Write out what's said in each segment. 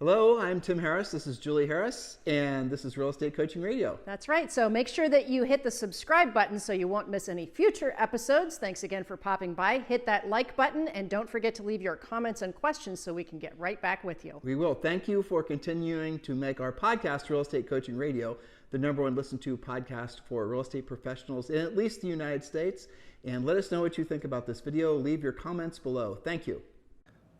Hello, I'm Tim Harris. This is Julie Harris, and this is Real Estate Coaching Radio. That's right. So make sure that you hit the subscribe button so you won't miss any future episodes. Thanks again for popping by. Hit that like button, and don't forget to leave your comments and questions so we can get right back with you. We will. Thank you for continuing to make our podcast, Real Estate Coaching Radio, the #1 listened to podcast for real estate professionals in at least the United States. And let us know what you think about this video. Leave your comments below. Thank you.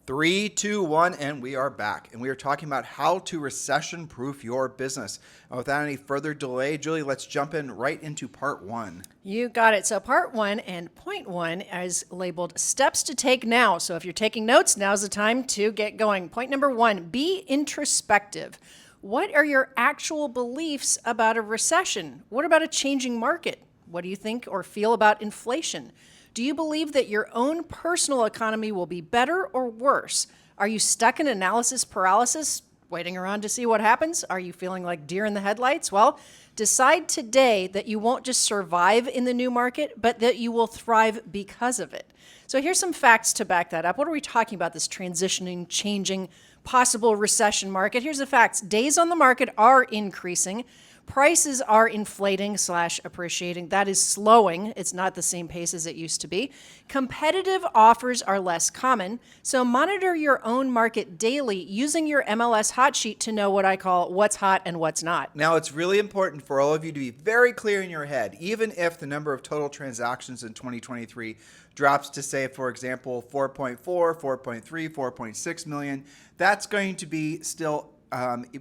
3, 2, 1, and we are back. And we are talking about how to recession-proof your business. And without any further delay, Julie, let's jump in right into part 1. You got it. So part 1 and point 1 is labeled steps to take now. So if you're taking notes, now's the time to get going. Point number 1, be introspective. What are your actual beliefs about a recession? What about a changing market? What do you think or feel about inflation? Do you believe that your own personal economy will be better or worse? Are you stuck in analysis paralysis, waiting around to see what happens? Are you feeling like deer in the headlights? Well, decide today that you won't just survive in the new market, but that you will thrive because of it. So here's some facts to back that up. What are we talking about, this transitioning, changing, possible recession market? Here's the facts. Days on the market are increasing. Prices are inflating/appreciating. That is slowing. It's not the same pace as it used to be. Competitive offers are less common. So monitor your own market daily using your MLS Hotsheet to know what I call what's hot and what's not. Now, it's really important for all of you to be very clear in your head, even if the number of total transactions in 2023 drops to, say, for example, 4.4, 4.3, 4.6 million, that's going to be still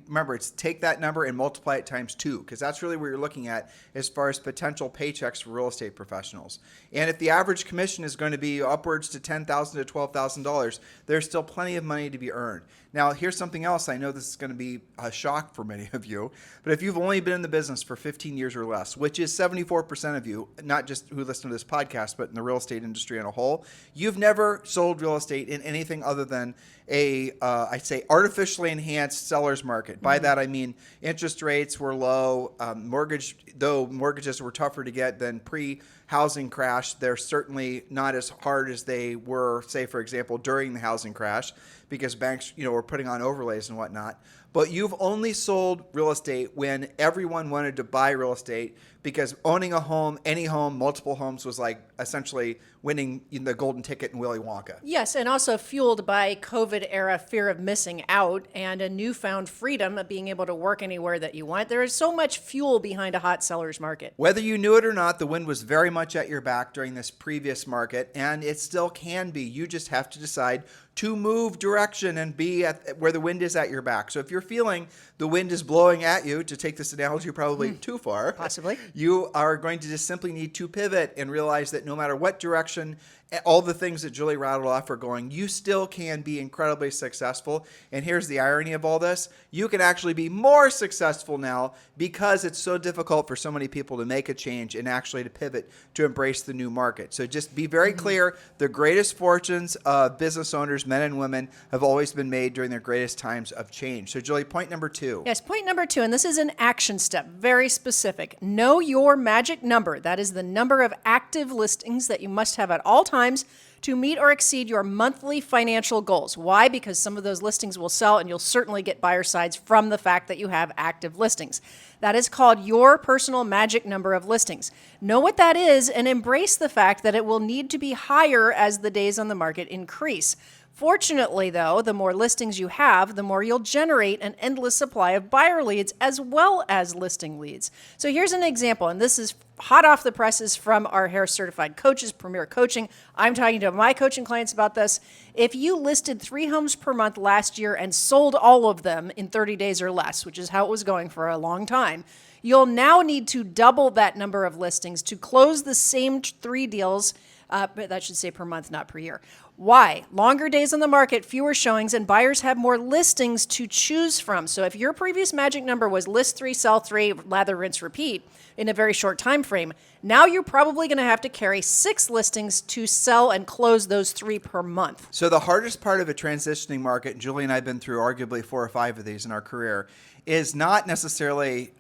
remember, it's take that number and multiply it times 2, because that's really what you're looking at as far as potential paychecks for real estate professionals. And if the average commission is going to be upwards to $10,000 to $12,000, there's still plenty of money to be earned. Now, here's something else. I know this is going to be a shock for many of you, but if you've only been in the business for 15 years or less, which is 74% of you, not just who listen to this podcast, but in the real estate industry in a whole, you've never sold real estate in anything other than I'd say artificially enhanced seller's market. By that, I mean interest rates were low, mortgages were tougher to get than pre-housing crash. They're certainly not as hard as they were, say, for example, during the housing crash, because banks, were putting on overlays and whatnot. But you've only sold real estate when everyone wanted to buy real estate, because owning a home, any home, multiple homes was like essentially winning the golden ticket in Willy Wonka. Yes, and also fueled by COVID-era fear of missing out and a newfound freedom of being able to work anywhere that you want. There is so much fuel behind a hot seller's market. Whether you knew it or not, the wind was very much at your back during this previous market, and it still can be. You just have to decide to move direction and be at where the wind is at your back. So if you're feeling the wind is blowing at you, to take this analogy probably too far, possibly, you are going to just simply need to pivot and realize that no matter what direction, all the things that Julie rattled off are going, you still can be incredibly successful. And here's the irony of all this. You can actually be more successful now because it's so difficult for so many people to make a change and actually to pivot to embrace the new market. So just be very clear. The greatest fortunes of business owners, men and women, have always been made during their greatest times of change. So Julie, point number 2. Yes, point number 2, and this is an action step, very specific. Know your magic number. That is the number of active listings that you must have at all times to meet or exceed your monthly financial goals. Why? Because some of those listings will sell, and you'll certainly get buyer sides from the fact that you have active listings. That is called your personal magic number of listings. Know what that is and embrace the fact that it will need to be higher as the days on the market increase. Fortunately, though, the more listings you have, the more you'll generate an endless supply of buyer leads as well as listing leads. So here's an example, and this is hot off the presses from our Harris Certified Coaches, Premier Coaching. I'm talking to my coaching clients about this. If you listed 3 homes per month last year and sold all of them in 30 days or less, which is how it was going for a long time, you'll now need to double that number of listings to close the same 3 deals, but that should say per month, not per year. Why? Longer days on the market, fewer showings, and buyers have more listings to choose from. So if your previous magic number was list 3, sell 3, lather, rinse, repeat in a very short time frame, now you're probably going to have to carry 6 listings to sell and close those 3 per month. So the hardest part of a transitioning market, and Julie and I have been through arguably 4 or 5 of these in our career, is not necessarily,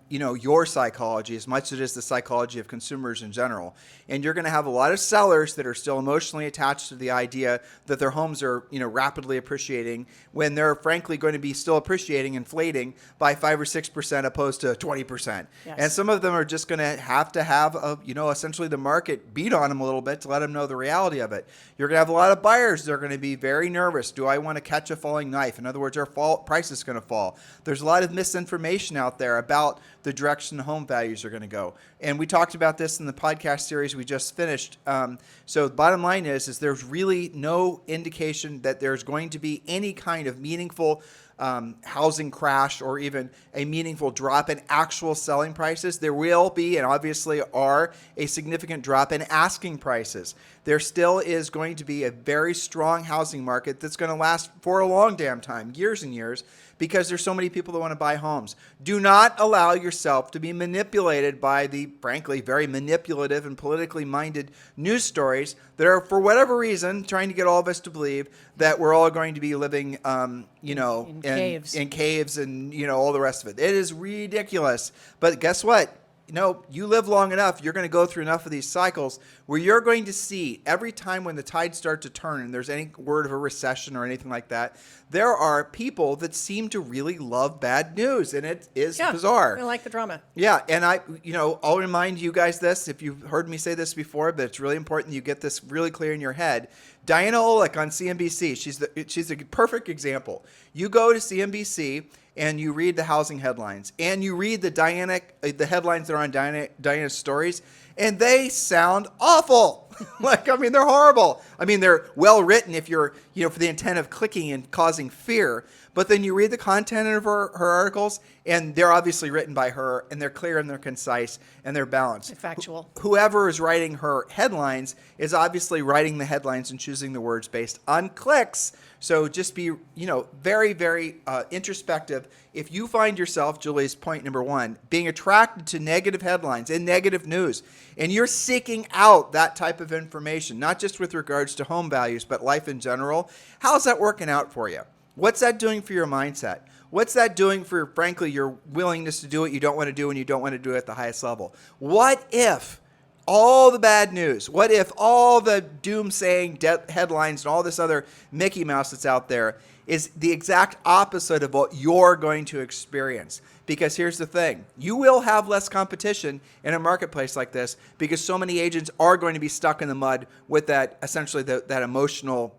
your psychology as much as it is the psychology of consumers in general. And you're going to have a lot of sellers that are still emotionally attached to the idea that their homes are, rapidly appreciating when they're frankly going to be still appreciating, inflating by 5 or 6% opposed to 20%. Yes. And some of them are just going to have essentially the market beat on them a little bit to let them know the reality of it. You're going to have a lot of buyers that are going to be very nervous. Do I want to catch a falling knife? In other words, our price is going to fall. There's a lot of misinformation out there about the direction home values are going to go. And we talked about this in the podcast series we just finished. So the bottom line is there's really no indication that there's going to be any kind of meaningful housing crash or even a meaningful drop in actual selling prices. There will be, and obviously are, a significant drop in asking prices. There still is going to be a very strong housing market that's going to last for a long damn time, years and years, because there's so many people that want to buy homes. Do not allow yourself to be manipulated by the, frankly, very manipulative and politically minded news stories that are, for whatever reason, trying to get all of us to believe that we're all going to be living, in caves and, all the rest of it. It is ridiculous. But guess what? You live long enough, you're going to go through enough of these cycles where you're going to see every time when the tides start to turn and there's any word of a recession or anything like that, there are people that seem to really love bad news, and it is bizarre. I like the drama. Yeah, and I'll remind you guys this, if you've heard me say this before, but it's really important you get this really clear in your head. Diana Olick on CNBC, she's a perfect example. You go to CNBC and you read the housing headlines, and you read the headlines that are on Diana's stories, and they sound awful. They're horrible. They're well written if you're, for the intent of clicking and causing fear. But then you read the content of her articles, and they're obviously written by her, and they're clear and they're concise and they're balanced. Factual. Whoever is writing her headlines is obviously writing the headlines and choosing the words based on clicks. So just be, very, very introspective. If you find yourself, Julie's point number one, being attracted to negative headlines and negative news, and you're seeking out that type of information, not just with regards to home values, but life in general, how's that working out for you? What's that doing for your mindset? What's that doing for, frankly, your willingness to do what you don't want to do and you don't want to do it at the highest level? What if all the bad news, what if all the doom-saying headlines and all this other Mickey Mouse that's out there is the exact opposite of what you're going to experience? Because here's the thing, you will have less competition in a marketplace like this because so many agents are going to be stuck in the mud with that, essentially that emotional,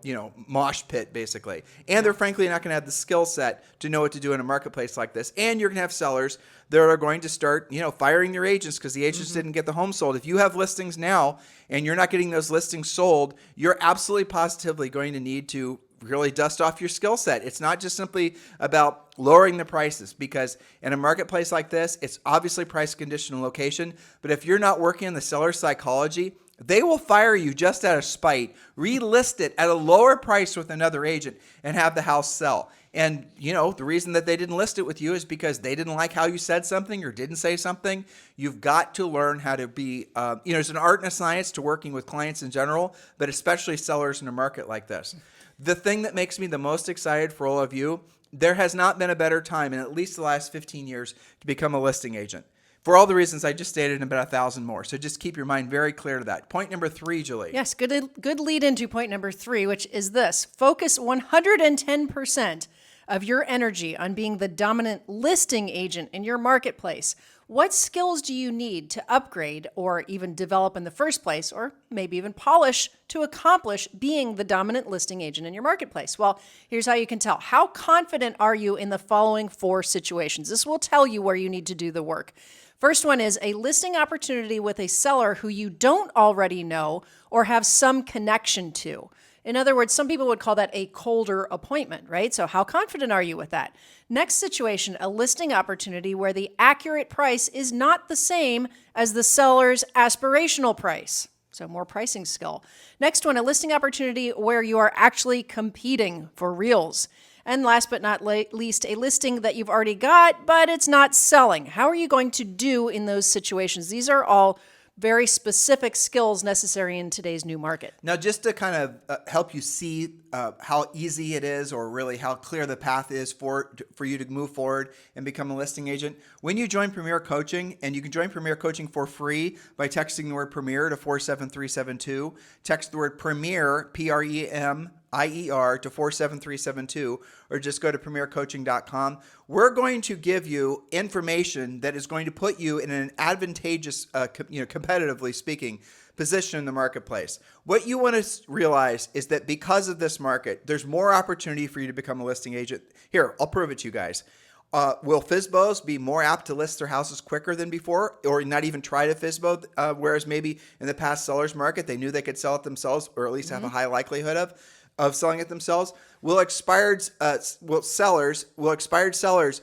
mosh pit basically. And they're frankly not going to have the skill set to know what to do in a marketplace like this. And you're going to have sellers that are going to start, firing their agents because the agents didn't get the home sold. If you have listings now and you're not getting those listings sold, you're absolutely positively going to need to really dust off your skill set. It's not just simply about lowering the prices, because in a marketplace like this, it's obviously price, condition, and location. But if you're not working on the seller's psychology, they will fire you just out of spite, relist it at a lower price with another agent, and have the house sell. And, the reason that they didn't list it with you is because they didn't like how you said something or didn't say something. You've got to learn how to be, there's an art and a science to working with clients in general, but especially sellers in a market like this. The thing that makes me the most excited for all of you, there has not been a better time in at least the last 15 years to become a listing agent. For all the reasons I just stated and about 1,000 more. So just keep your mind very clear to that. Point number 3, Julie. Yes, good lead into point number 3, which is this. Focus 110% of your energy on being the dominant listing agent in your marketplace. What skills do you need to upgrade or even develop in the first place, or maybe even polish to accomplish being the dominant listing agent in your marketplace? Well, here's how you can tell. How confident are you in the following 4 situations? This will tell you where you need to do the work. First one is a listing opportunity with a seller who you don't already know or have some connection to. In other words, some people would call that a colder appointment, right? So how confident are you with that? Next situation, a listing opportunity where the accurate price is not the same as the seller's aspirational price. So more pricing skill. Next one, a listing opportunity where you are actually competing for reals. And last but not least, a listing that you've already got, but it's not selling. How are you going to do in those situations? These are all very specific skills necessary in today's new market. Now, just to kind of help you see how easy it is, or really how clear the path is for you to move forward and become a listing agent, when you join Premier Coaching, and you can join Premier Coaching for free by texting the word Premier to 47372, text the word Premier, PREMIER, to 47372, or just go to premiercoaching.com. We're going to give you information that is going to put you in an advantageous, competitively speaking, position in the marketplace. What you want to realize is that because of this market, there's more opportunity for you to become a listing agent. Here, I'll prove it to you guys. Will FSBOs be more apt to list their houses quicker than before, or not even try to FSBO, whereas maybe in the past seller's market, they knew they could sell it themselves, or at least have a high likelihood of selling it themselves? Will expired sellers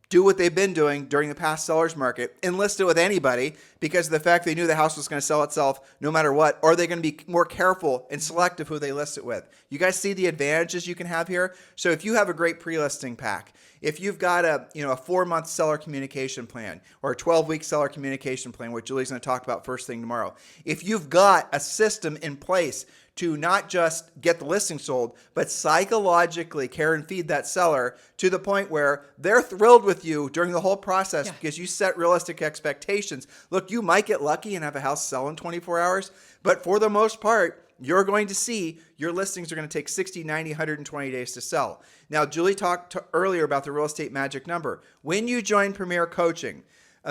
do what they've been doing during the past seller's market and list it with anybody because of the fact they knew the house was going to sell itself no matter what? Or are they going to be more careful and selective who they list it with? You guys see the advantages you can have here? So if you have a great pre-listing pack, if you've got a 4-month seller communication plan or a 12-week seller communication plan, which Julie's going to talk about first thing tomorrow, if you've got a system in place to not just get the listing sold, but psychologically care and feed that seller to the point where they're thrilled with you during the whole process because you set realistic expectations. Look, you might get lucky and have a house sell in 24 hours, but for the most part, you're going to see your listings are going to take 60, 90, 120 days to sell. Now, Julie talked earlier about the real estate magic number. When you join Premier Coaching,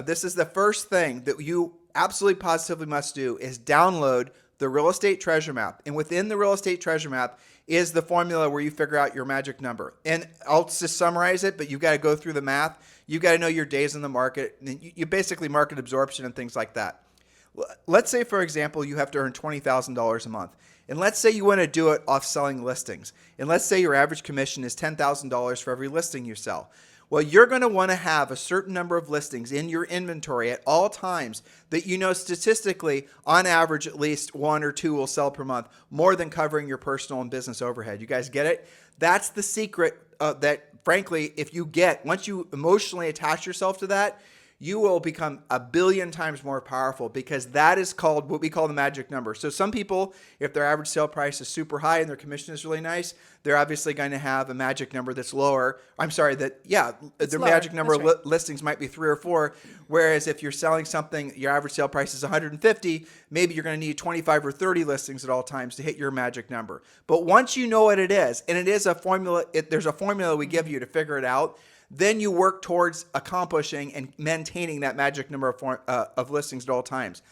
this is the first thing that you absolutely positively must do is download the real estate treasure map. And within the real estate treasure map is the formula where you figure out your magic number. And I'll just summarize it, but you've got to go through the math. You've got to know your days in the market. And you basically market absorption and things like that. Let's say, for example, you have to earn $20,000 a month. And let's say you want to do it off selling listings. And let's say your average commission is $10,000 for every listing you sell. Well, you're going to want to have a certain number of listings in your inventory at all times that you know statistically, on average, at least 1 or 2 will sell per month, more than covering your personal and business overhead. You guys get it? That's the secret that, frankly, once you emotionally attach yourself to that, you will become a billion times more powerful because that is called what we call the magic number. So some people, if their average sale price is super high and their commission is really nice, they're obviously going to have a magic number that's lower. Their magic number of listings might be 3 or 4. Whereas if you're selling something, your average sale price is 150, maybe you're going to need 25 or 30 listings at all times to hit your magic number. But once you know what it is, and it is a formula, there's a formula we give you to figure it out, then you work towards accomplishing and maintaining that magic number of listings at all times.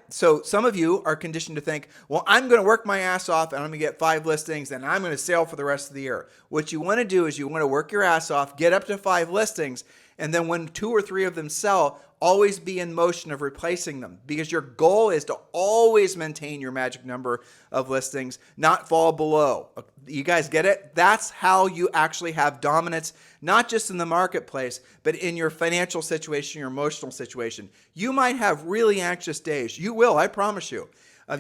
So some of you are conditioned to think, well, I'm going to work my ass off and I'm going to get 5 listings and I'm going to sell for the rest of the year. What you want to do is you want to work your ass off, get up to 5 listings, and then when 2 or 3 of them sell, always be in motion of replacing them, because your goal is to always maintain your magic number of listings, not fall below. You guys get it? That's how you actually have dominance, not just in the marketplace, but in your financial situation, your emotional situation. You might have really anxious days. You will, I promise you.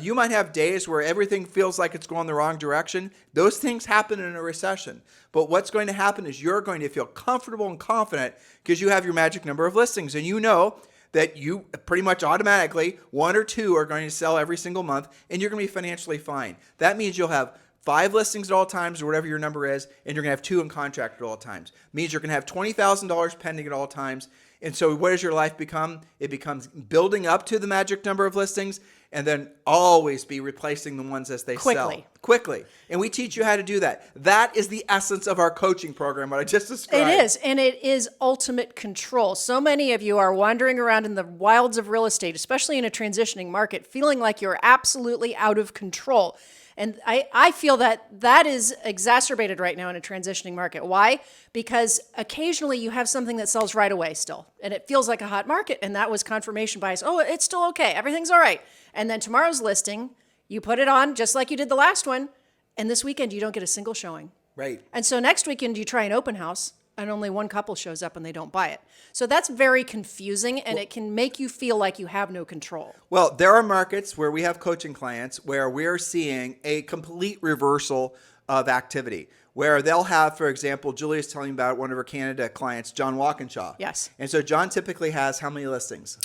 You might have days where everything feels like it's going the wrong direction. Those things happen in a recession. But what's going to happen is you're going to feel comfortable and confident because you have your magic number of listings. And you know that you pretty much automatically, 1 or 2 are going to sell every single month, and you're going to be financially fine. That means you'll have 5 listings at all times, or whatever your number is, and you're going to have 2 in contract at all times. It means you're going to have $20,000 pending at all times. And so what does your life become? It becomes building up to the magic number of listings and then always be replacing the ones as they sell. Quickly. And we teach you how to do that. That is the essence of our coaching program, what I just described. It is, and it is ultimate control. So many of you are wandering around in the wilds of real estate, especially in a transitioning market, feeling like you're absolutely out of control. And I feel that is exacerbated right now in a transitioning market. Why? Because occasionally you have something that sells right away still, and it feels like a hot market, and that was confirmation bias. Oh, it's still okay. Everything's all right. And then tomorrow's listing, you put it on just like you did the last one, and this weekend you don't get a single showing. Right. And so next weekend you try an open house, and only 1 couple shows up and they don't buy it. So that's very confusing, and it can make you feel like you have no control. Well, there are markets where we have coaching clients where we're seeing a complete reversal of activity, where they'll have, for example, Julie is telling about one of her Canada clients, John Walkinshaw. Yes. And so John typically has how many listings?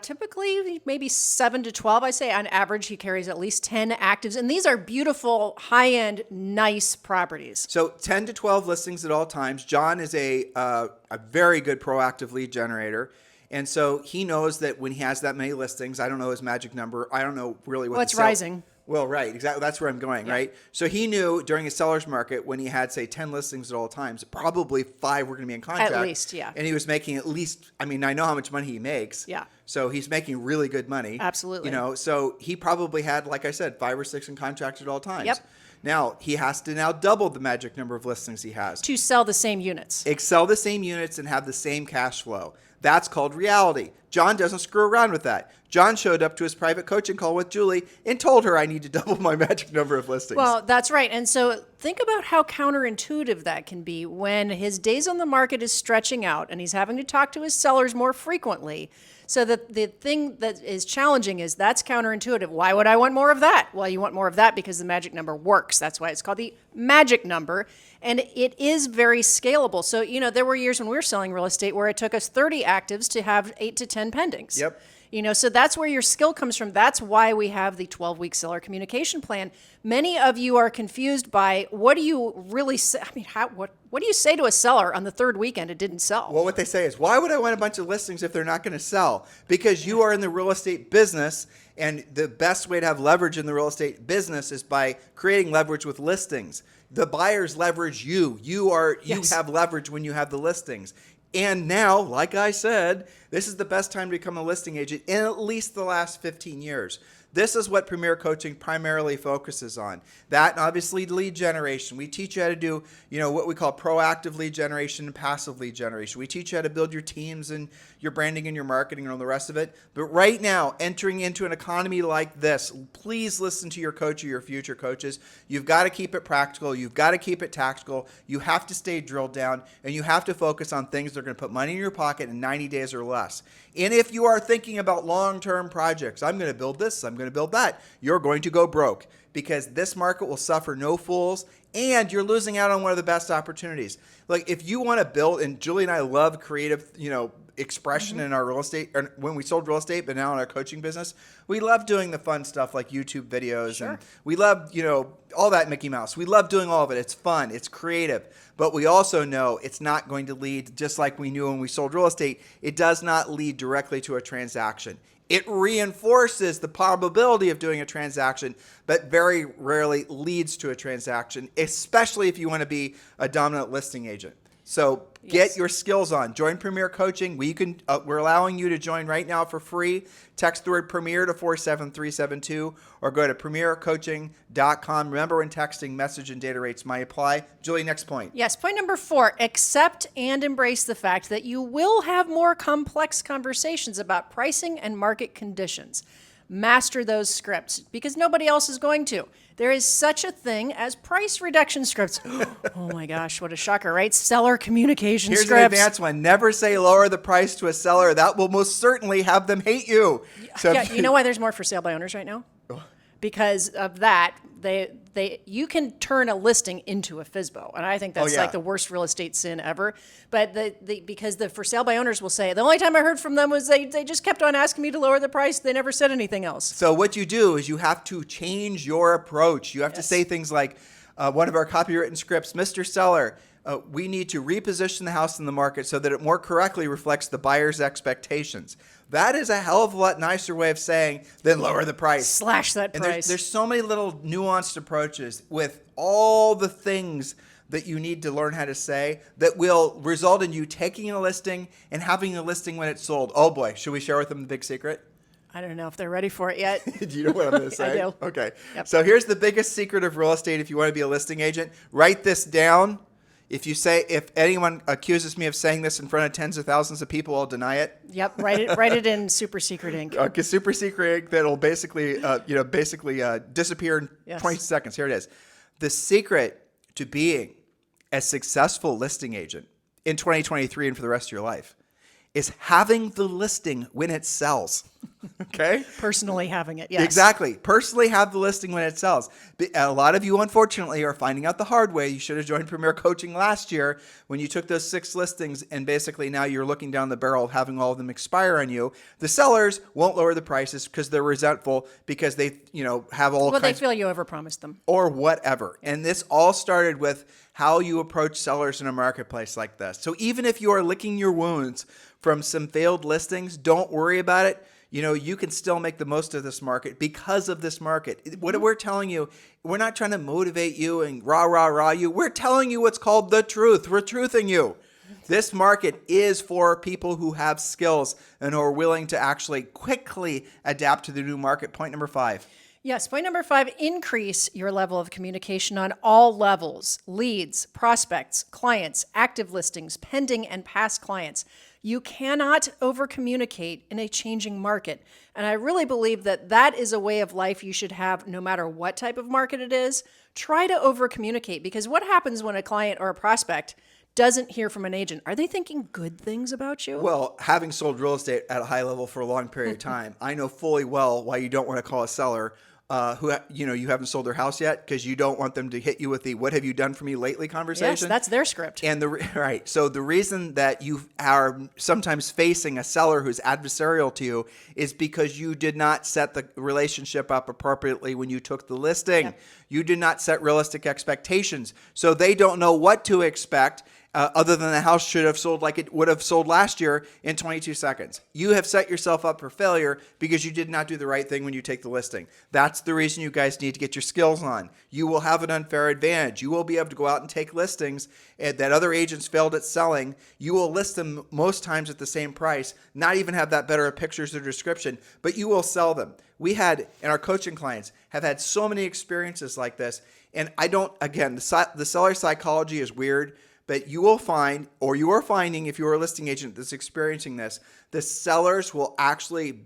Typically, maybe 7 to 12. I say on average, he carries at least 10 actives. And these are beautiful, high-end, nice properties. So 10 to 12 listings at all times. John is a very good proactive lead generator. And so he knows that when he has that many listings, I don't know his magic number. I don't know really what It's rising. Well, right. Exactly. That's where I'm going, right? So he knew during a seller's market when he had, say, 10 listings at all times, probably 5 were going to be in contract. At least, yeah. And he was making at least, I mean, I know how much money he makes. Yeah. So he's making really good money. Absolutely. You know, so he probably had, like I said, 5 or 6 in contract at all times. Yep. Now, he has to now double the magic number of listings he has. To sell the same units. Sell the same units and have the same cash flow. That's called reality. John doesn't screw around with that. John showed up to his private coaching call with Julie and told her I need to double my magic number of listings. Well, that's right. And so think about how counterintuitive that can be when his days on the market is stretching out and he's having to talk to his sellers more frequently. So that the thing that is challenging is that's counterintuitive. Why would I want more of that? Well, you want more of that because the magic number works. That's why it's called the magic number. And it is very scalable. So, you know, there were years when we were selling real estate where it took us 30 actives to have 8 to 10 pendings. Yep. You know, so that's where your skill comes from. That's why we have the 12-week seller communication plan. Many of you are confused by what do you really say? I mean, what do you say to a seller on the third weekend it didn't sell? Well, what they say is, why would I want a bunch of listings if they're not going to sell? Because you are in the real estate business, and the best way to have leverage in the real estate business is by creating leverage with listings. The buyers leverage you. You have leverage when you have the listings. And now, like I said, this is the best time to become a listing agent in at least the last 15 years. This is what Premier Coaching primarily focuses on. That and obviously lead generation. We teach you how to do, you know, what we call proactive lead generation and passive lead generation. We teach you how to build your teams and your branding and your marketing and all the rest of it. But right now, entering into an economy like this, please listen to your coach or your future coaches. You've got to keep it practical. You've got to keep it tactical. You have to stay drilled down, and you have to focus on things that are going to put money in your pocket in 90 days or less. And if you are thinking about long-term projects, I'm going to build this, I'm going to build that, you're going to go broke because this market will suffer no fools and you're losing out on one of the best opportunities. Like if you want to build, and Julie and I love creative, you know, expression in our real estate, or when we sold real estate, but now in our coaching business, we love doing the fun stuff like YouTube videos. And we love, you know, all that Mickey Mouse. We love doing all of it. It's fun. It's creative. But we also know it's not going to lead, just like we knew when we sold real estate, it does not lead directly to a transaction. It reinforces the probability of doing a transaction, but very rarely leads to a transaction, especially if you want to be a dominant listing agent. So get your skills on. Join Premier Coaching. We're allowing you to join right now for free. Text the word Premier to 47372 or go to premiercoaching.com. Remember, when texting, message and data rates might apply. Julie, next point. Yes, point number 4, accept and embrace the fact that you will have more complex conversations about pricing and market conditions. Master those scripts because nobody else is going to. There is such a thing as price reduction scripts. Oh my gosh, what a shocker, right? Seller communication Here's scripts. Here's an advanced one. Never say lower the price to a seller. That will most certainly have them hate you. So yeah, you know why there's more for sale by owners right now? Because of that, you can turn a listing into a FSBO, and I think that's like the worst real estate sin ever. But because the for sale by owners will say the only time I heard from them was they just kept on asking me to lower the price. They never said anything else. So what you do is you have to change your approach. You have to say things like one of our copywritten scripts, Mr. Seller, we need to reposition the house in the market so that it more correctly reflects the buyer's expectations. That is a hell of a lot nicer way of saying than lower the price. Slash that and price. There's so many little nuanced approaches with all the things that you need to learn how to say that will result in you taking a listing and having a listing when it's sold. Oh boy, should we share with them the big secret? I don't know if they're ready for it yet. Do you know what I'm going to say? I do. Okay. Yep. So here's the biggest secret of real estate if you want to be a listing agent. Write this down. If anyone accuses me of saying this in front of tens of thousands of people, I'll deny it. Yep, write it in super secret ink. Okay, super secret ink that'll basically disappear in 20 seconds. Here it is. The secret to being a successful listing agent in 2023 and for the rest of your life is having the listing when it sells. Okay? Personally having it, yes. Exactly. Personally have the listing when it sells. A lot of you, unfortunately, are finding out the hard way. You should have joined Premier Coaching last year when you took those 6 listings, and basically now you're looking down the barrel of having all of them expire on you. The sellers won't lower the prices because they're resentful because they, have all Well, kinds they feel you overpromised them. or whatever. And this all started with how you approach sellers in a marketplace like this. So even if you are licking your wounds from some failed listings, don't worry about it. You can still make the most of this market because of this market. What we're telling you, we're not trying to motivate you and rah you. We're telling you what's called the truth. We're truthing you. This market is for people who have skills and who are willing to actually quickly adapt to the new market. Point number 5. Yes, point number 5, increase your level of communication on all levels: leads, prospects, clients, active listings, pending and past clients. You cannot over-communicate in a changing market. And I really believe that that is a way of life you should have no matter what type of market it is. Try to over-communicate, because what happens when a client or a prospect doesn't hear from an agent? Are they thinking good things about you? Well, having sold real estate at a high level for a long period of time, I know fully well why you don't want to call a seller who you haven't sold their house yet, because you don't want them to hit you with the "what have you done for me lately" conversation. Yes, that's their script. And right. So the reason that you are sometimes facing a seller who's adversarial to you is because you did not set the relationship up appropriately when you took the listing. Yep. You did not set realistic expectations. So they don't know what to expect. Other than the house should have sold like it would have sold last year in 22 seconds. You have set yourself up for failure because you did not do the right thing when you take the listing. That's the reason you guys need to get your skills on. You will have an unfair advantage. You will be able to go out and take listings that other agents failed at selling. You will list them most times at the same price, not even have that better pictures or description, but you will sell them. We had, and our coaching clients have had so many experiences like this. And the seller psychology is weird. But you will find, or you are finding, if you're a listing agent that's experiencing this, the sellers will actually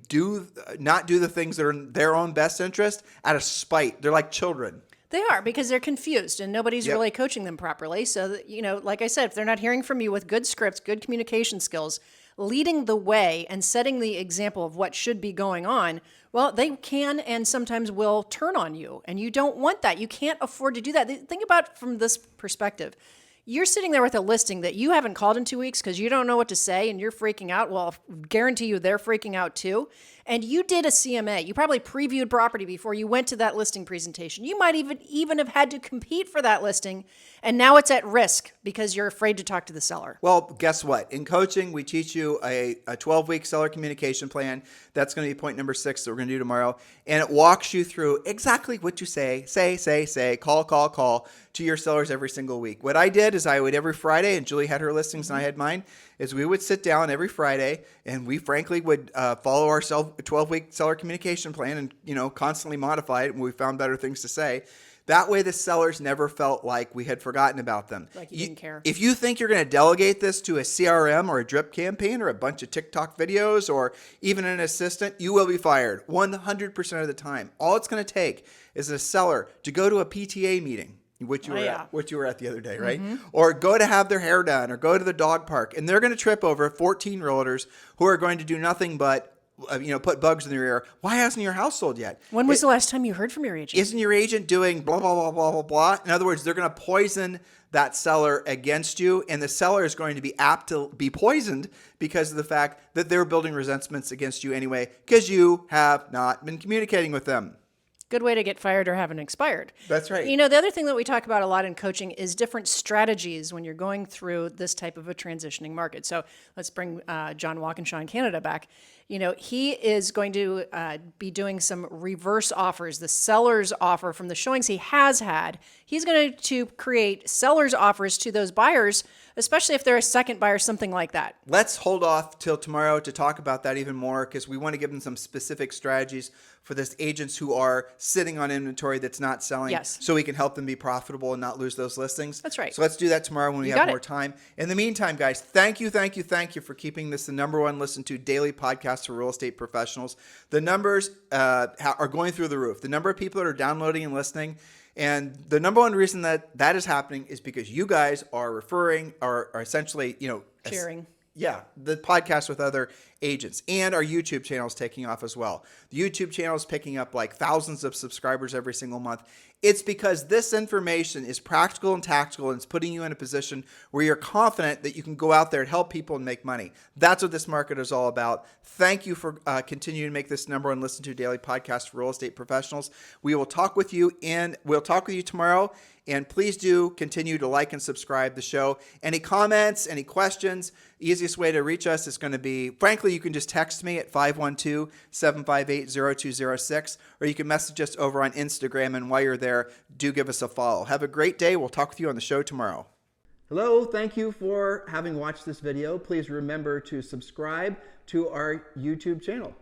not do the things that are in their own best interest out of spite. They're like children. They are, because they're confused and nobody's really coaching them properly. So, like I said, if they're not hearing from you with good scripts, good communication skills, leading the way and setting the example of what should be going on, well, they can and sometimes will turn on you. And you don't want that. You can't afford to do that. Think about it from this perspective. You're sitting there with a listing that you haven't called in 2 weeks because you don't know what to say and you're freaking out. Well, I'll guarantee you they're freaking out too. And you did a CMA. You probably previewed property before you went to that listing presentation. You might even have had to compete for that listing, and now it's at risk because you're afraid to talk to the seller. Well, guess what? In coaching, we teach you a 12-week seller communication plan. That's going to be point number 6 that we're going to do tomorrow. And it walks you through exactly what you say, call to your sellers every single week. What I did is I would every Friday, and Julie had her listings and I had mine, is we would sit down every Friday and we frankly would follow our 12-week seller communication plan and constantly modify it when we found better things to say. That way the sellers never felt like we had forgotten about them. Like you didn't care. If you think you're going to delegate this to a CRM or a drip campaign or a bunch of TikTok videos or even an assistant, you will be fired 100% of the time. All it's going to take is a seller to go to a PTA meeting, which you were at the other day, right? Mm-hmm. Or go to have their hair done or go to the dog park, and they're going to trip over 14 realtors who are going to do nothing but put bugs in their ear. Why hasn't your house sold yet? When was the last time you heard from your agent? Isn't your agent doing blah, blah, blah, blah, blah, blah? In other words, they're going to poison that seller against you, and the seller is going to be apt to be poisoned because of the fact that they're building resentments against you anyway because you have not been communicating with them. Good way to get fired or haven't expired. That's right. The other thing that we talk about a lot in coaching is different strategies when you're going through this type of a transitioning market. So let's bring John Walkinshaw in Canada back. He is going to be doing some reverse offers, the seller's offer from the showings he has had. He's going to create seller's offers to those buyers, especially if they're a second buyer, something like that. Let's hold off till tomorrow to talk about that even more because we want to give them some specific strategies for these agents who are sitting on inventory that's not selling, so we can help them be profitable and not lose those listings. That's right. So let's do that tomorrow when we have more time. In the meantime, guys, thank you for keeping this the number one listened to daily podcast for real estate professionals. The numbers are going through the roof. The number of people that are downloading and listening. And the number one reason that is happening is because you guys are referring, are essentially, Yeah, the podcast with other agents, and our YouTube channel is taking off as well. The YouTube channel is picking up like thousands of subscribers every single month. It's because this information is practical and tactical, and it's putting you in a position where you're confident that you can go out there and help people and make money. That's what this market is all about. Thank you for continuing to make this #1 listen to daily podcast for real estate professionals. We will talk with you, and we'll talk with you tomorrow. And please do continue to like and subscribe the show. Any comments, any questions, easiest way to reach us is going to be, frankly, you can just text me at 512-758-0206, or you can message us over on Instagram. And while you're there, do give us a follow. Have a great day. We'll talk with you on the show tomorrow. Hello, thank you for having watched this video. Please remember to subscribe to our YouTube channel.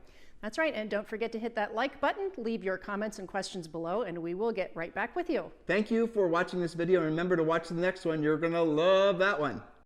That's right, and don't forget to hit that like button, leave your comments and questions below, and we will get right back with you. Thank you for watching this video, and remember to watch the next one. You're going to love that one.